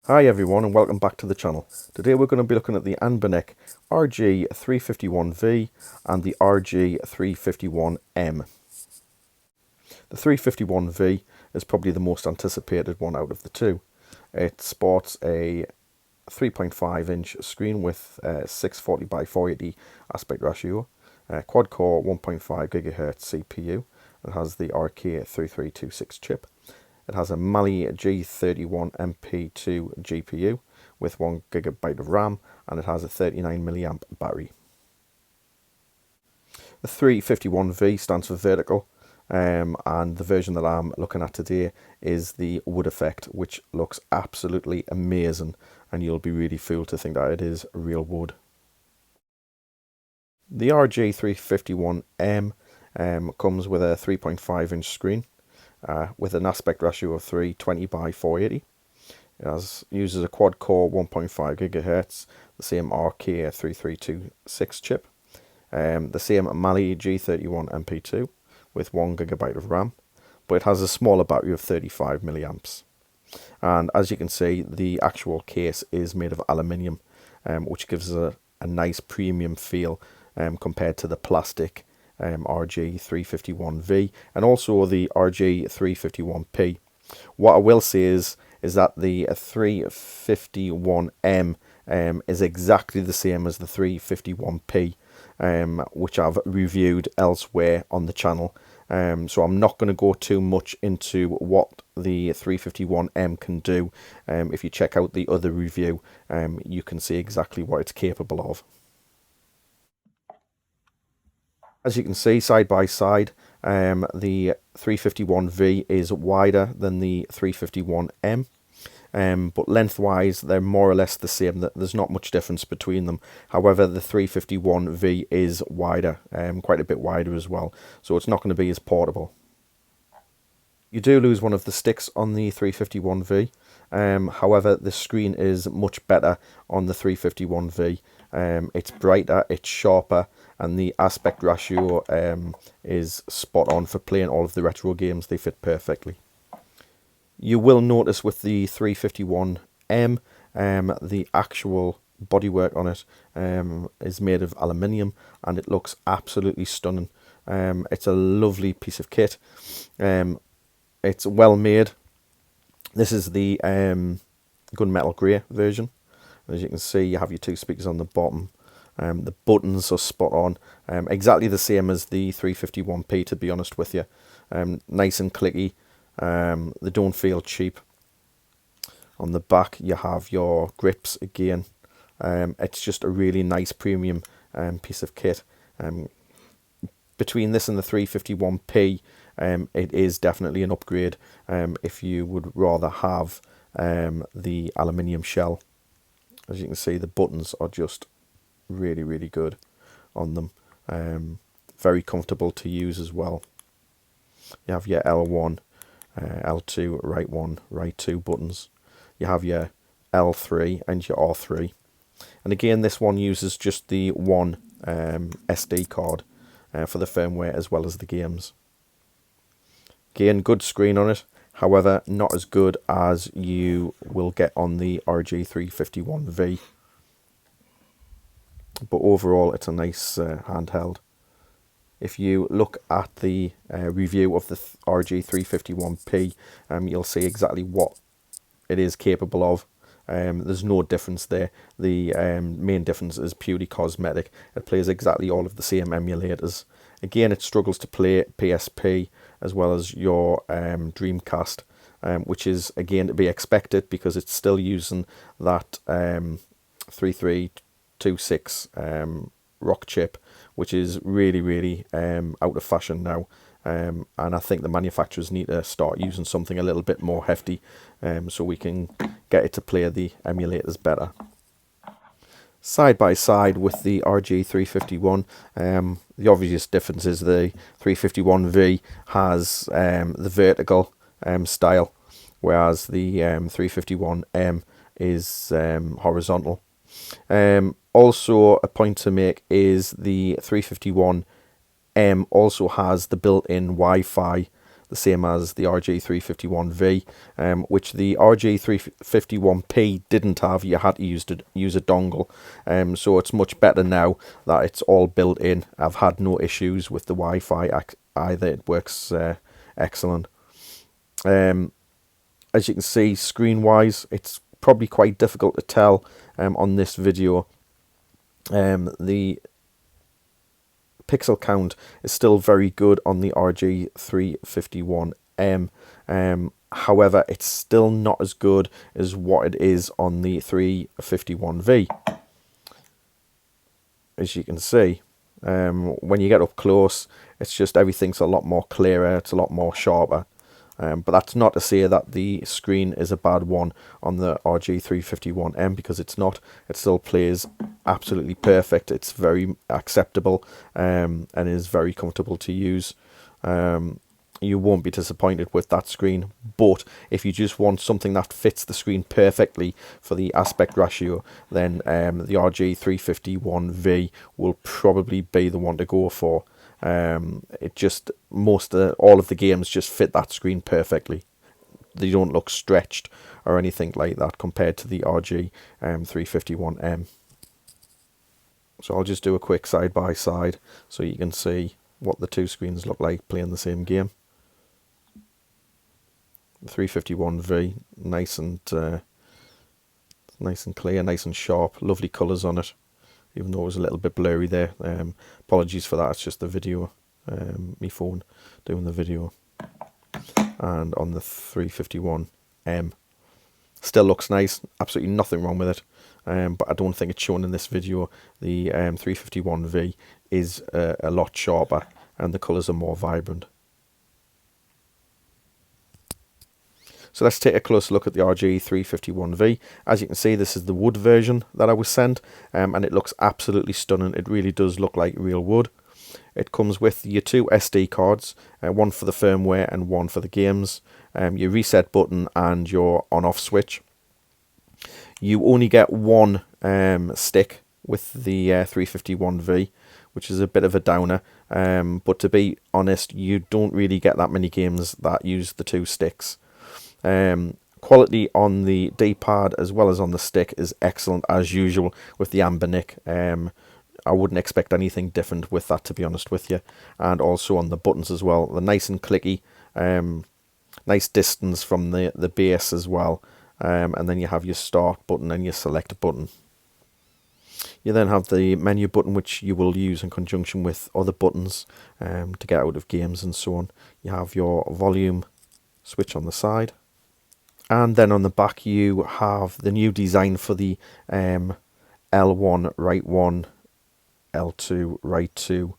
Hi everyone and welcome back to the channel. Today we're going to be looking at the Anbernic RG351V and the RG351M. The 351V is probably the most anticipated one out of the two. It sports a 3.5 inch screen with 640 by 480 aspect ratio, quad core 1.5 GHz CPU. It has the RG351M chip. It has a Mali G31MP2 GPU with 1 GB of RAM, and it has a 39 mAh battery. The 351V stands for vertical, and the version that I'm looking at today is the wood effect, which looks absolutely amazing, and you'll be really fooled to think that it is real wood. The RG351M comes with a 3.5 inch screen. With an aspect ratio of 320 by 480. It uses a quad core 1.5 GHz, the same RG351M chip, the same Mali G31MP2 with 1 GB of RAM, but it has a smaller battery of 35 milliamps. And as you can see, the actual case is made of aluminium, which gives a nice premium feel compared to the plastic RG351V and also the RG351P. What I will say is that the 351M is exactly the same as the 351P, which I've reviewed elsewhere on the channel. So I'm not going to go too much into what the 351M can do. If you check out the other review, you can see exactly what it's capable of. As you can see, side by side, the 351V is wider than the 351M, but lengthwise they're more or less the same. There's not much difference between them. However, the 351V is wider, quite a bit wider as well, so it's not going to be as portable. You do lose one of the sticks on the 351V. However, the screen is much better on the 351V. It's brighter, it's sharper, and the aspect ratio is spot on for playing all of the retro games. They fit perfectly. You will notice with the 351M, the actual bodywork on it is made of aluminium, and it looks absolutely stunning. It's a lovely piece of kit. It's well made. This is the gunmetal grey version. As you can see, you have your two speakers on the bottom. The buttons are spot on, exactly the same as the 351P, to be honest with you. Nice and clicky. They don't feel cheap. On the back you have your grips again. It's just a really nice premium piece of kit. Between this and the 351P, it is definitely an upgrade if you would rather have the aluminium shell. As you can see, the buttons are just really good on them. Very comfortable to use as well. You have your L1, L2, right 1, right 2 buttons. You have your L3 and your R3. And again, this one uses just the one SD card for the firmware as well as the games. Again, good screen on it. However, not as good as you will get on the RG351V. But overall, it's a nice handheld. If you look at the review of the RG351P, you'll see exactly what it is capable of. There's no difference there. The main difference is purely cosmetic. It plays exactly all of the same emulators. Again, it struggles to play PSP as well as your Dreamcast, which is again to be expected because it's still using that 3326 rock chip, which is really out of fashion now. And I think the manufacturers need to start using something a little bit more hefty so we can get it to play the emulators better. Side by side with the RG351, the obvious difference is the 351V has the vertical style, whereas the 351M is horizontal. Also, a point to make is the 351M also has the built-in Wi-Fi the same as the RG351V, which the RG351P didn't have. You had to use a dongle, so it's much better now that it's all built in. I've had no issues with the Wi-Fi either. It works excellent. As you can see, screen wise, it's probably quite difficult to tell on this video. The pixel count is still very good on the RG351M. However, it's still not as good as what it is on the 351V. As you can see, when you get up close, it's just everything's a lot more clearer, it's a lot more sharper. But that's not to say that the screen is a bad one on the RG351M, because it's not. It still plays absolutely perfect. It's very acceptable and is very comfortable to use. You won't be disappointed with that screen. But if you just want something that fits the screen perfectly for the aspect ratio, then the RG351V will probably be the one to go for. It just, all of the games just fit that screen perfectly. They don't look stretched or anything like that compared to the RG351M. So I'll just do a quick side by side so you can see what the two screens look like playing the same game. The 351V, nice and clear, nice and sharp, lovely colours on it. Even though it was a little bit blurry there. Apologies for that, it's just the video, my phone doing the video. And on the 351M, still looks nice, absolutely nothing wrong with it. But I don't think it's shown in this video. The 351V is a lot sharper and the colours are more vibrant. So let's take a closer look at the RG351V. As you can see, this is the wood version that I was sent, and it looks absolutely stunning. It really does look like real wood. It comes with your two SD cards, one for the firmware and one for the games, your reset button and your on-off switch. You only get one stick with the 351V, which is a bit of a downer, but to be honest, you don't really get that many games that use the two sticks. Quality on the D-pad as well as on the stick is excellent as usual with the Anbernic. I wouldn't expect anything different with that, to be honest with you. And also on the buttons as well, they're nice and clicky, nice distance from the base as well. And then you have your start button and your select button. You then have the menu button, which you will use in conjunction with other buttons to get out of games and so on. You have your volume switch on the side. And then on the back you have the new design for the L1, right 1, L2, right 2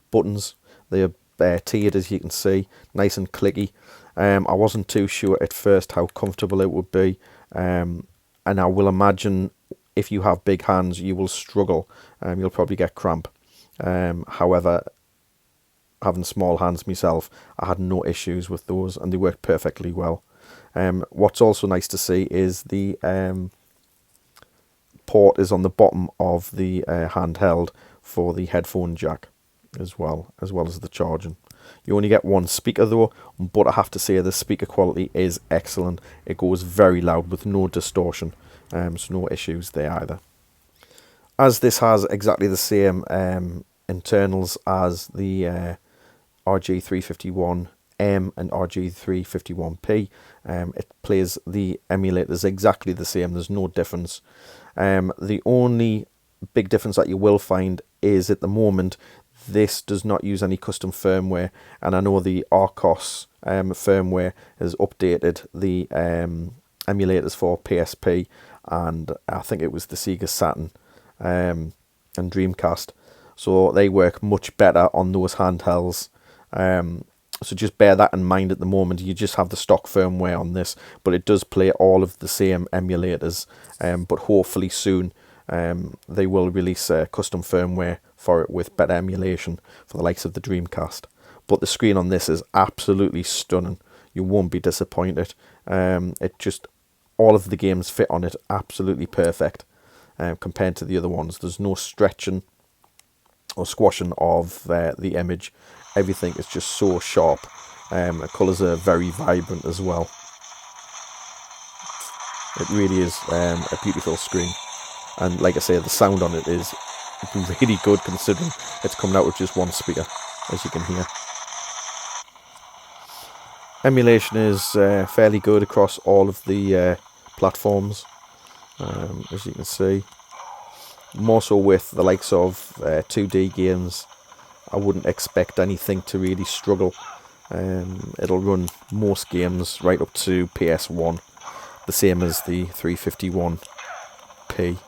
buttons. They are tiered, as you can see, nice and clicky. I wasn't too sure at first how comfortable it would be, and I will imagine if you have big hands you will struggle. You'll probably get cramp. However, having small hands myself, I had no issues with those and they worked perfectly well. What's also nice to see is the port is on the bottom of the handheld for the headphone jack as well as the charging. You only get one speaker though, but I have to say the speaker quality is excellent. It goes very loud with no distortion, so no issues there either. As this has exactly the same internals as the RG351M and RG351P, it plays the emulators exactly the same. There's no difference. The only big difference that you will find is at the moment this does not use any custom firmware, and I know the Arcos firmware has updated the emulators for PSP and I think it was the Sega Saturn and Dreamcast, so they work much better on those handhelds. So just bear that in mind at the moment. You just have the stock firmware on this, but it does play all of the same emulators, but hopefully soon they will release custom firmware for it with better emulation for the likes of the Dreamcast. But the screen on this is absolutely stunning. You won't be disappointed. It just, all of the games fit on it absolutely perfect compared to the other ones. There's no stretching or squashing of the image. Everything is just so sharp The colours are very vibrant as well. It really is a beautiful screen, and like I say, the sound on it is really good considering it's coming out with just one speaker, as you can hear. Emulation is fairly good across all of the platforms, as you can see. More so with the likes of 2D games, I wouldn't expect anything to really struggle. It'll run most games right up to PS1, the same as the 351P.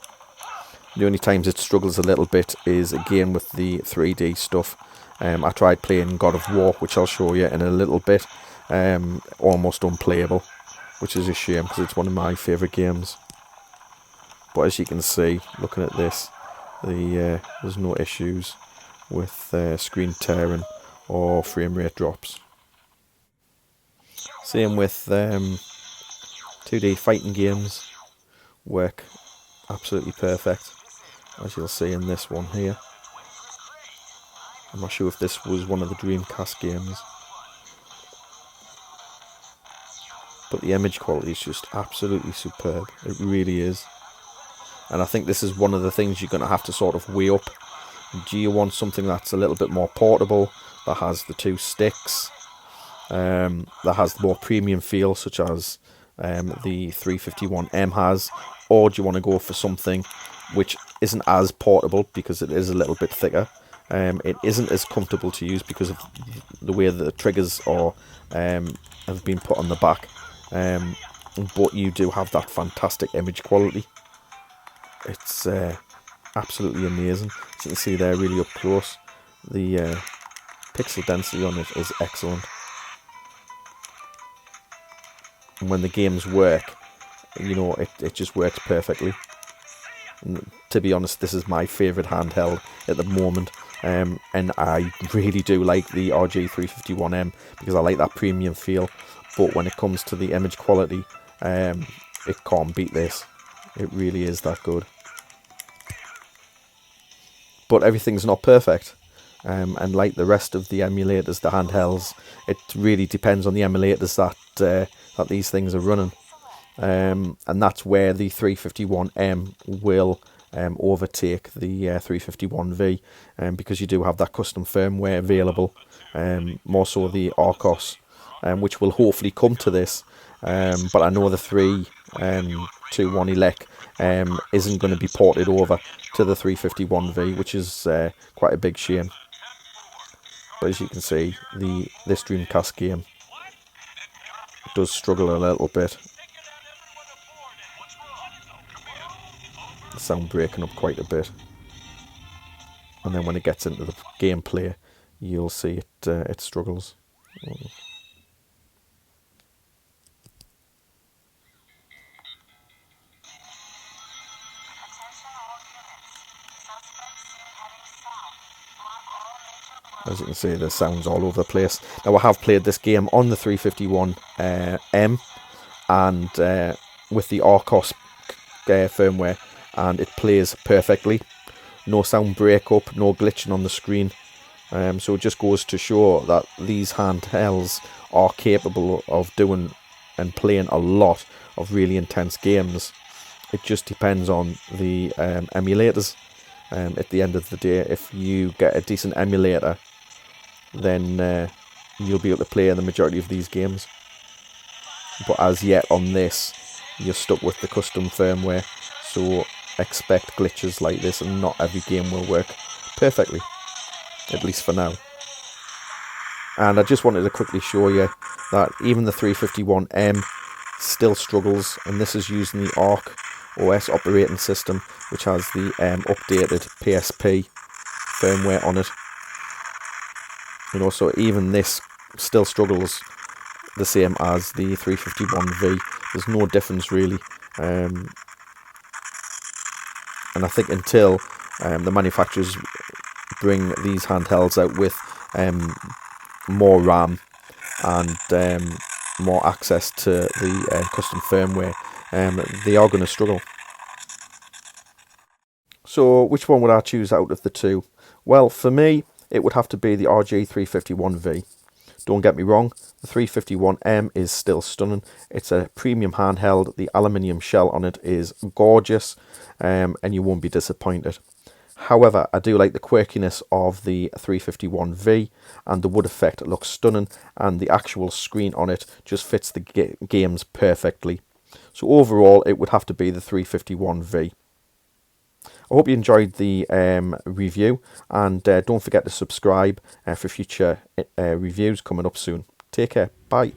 The only times it struggles a little bit is again with the 3D stuff. I tried playing God of War, which I'll show you in a little bit. Almost unplayable, which is a shame because it's one of my favourite games. But as you can see, looking at this, there's no issues with screen tearing or frame rate drops. Same with 2D fighting games, work absolutely perfect, as you'll see in this one here. I'm not sure if this was one of the Dreamcast games, but the image quality is just absolutely superb. It really is. And I think this is one of the things you're going to have to sort of weigh up. Do you want something that's a little bit more portable, that has the two sticks, that has the more premium feel, such as the 351M has, or do you want to go for something which isn't as portable because it is a little bit thicker? It isn't as comfortable to use because of the way the triggers are have been put on the back, but you do have that fantastic image quality. It's absolutely amazing. As you can see there, really up close, the pixel density on it is excellent. And when the games work, you know, it just works perfectly. And to be honest, this is my favourite handheld at the moment, and I really do like the RG351M because I like that premium feel, but when it comes to the image quality, it can't beat this. It really is that good. But everything's not perfect, and like the rest of the emulators, the handhelds, it really depends on the emulators that these things are running, and that's where the 351M will overtake the 351V, because you do have that custom firmware available, more so the RCOS, which will hopefully come to this, but I know the 321 elect isn't going to be ported over to the 351V, which is quite a big shame. But as you can see, this Dreamcast game does struggle a little bit. The sound breaking up quite a bit, and then when it gets into the gameplay, you'll see it struggles. As you can see, the sound's all over the place. Now, I have played this game on the 351M and with the RCOS firmware, and it plays perfectly. No sound breakup, no glitching on the screen. So it just goes to show that these handhelds are capable of doing and playing a lot of really intense games. It just depends on the emulators. At the end of the day, if you get a decent emulator, then you'll be able to play the majority of these games. But as yet on this, you're stuck with the custom firmware, so expect glitches like this, and not every game will work perfectly, at least for now. And I just wanted to quickly show you that even the 351M still struggles, and this is using the Arc OS operating system, which has the updated PSP firmware on it. You know, so even this still struggles the same as the 351V. There's no difference really, and I think until the manufacturers bring these handhelds out with more RAM and more access to the custom firmware, they are going to struggle. So which one would I choose out of the two? Well, for me, it would have to be the RG351V, Don't get me wrong, the 351M is still stunning. It's a premium handheld. The aluminium shell on it is gorgeous, and you won't be disappointed. However, I do like the quirkiness of the 351V, and the wood effect looks stunning, and the actual screen on it just fits the games perfectly. So overall, it would have to be the 351V. I hope you enjoyed the review, and don't forget to subscribe for future reviews coming up soon. Take care. Bye.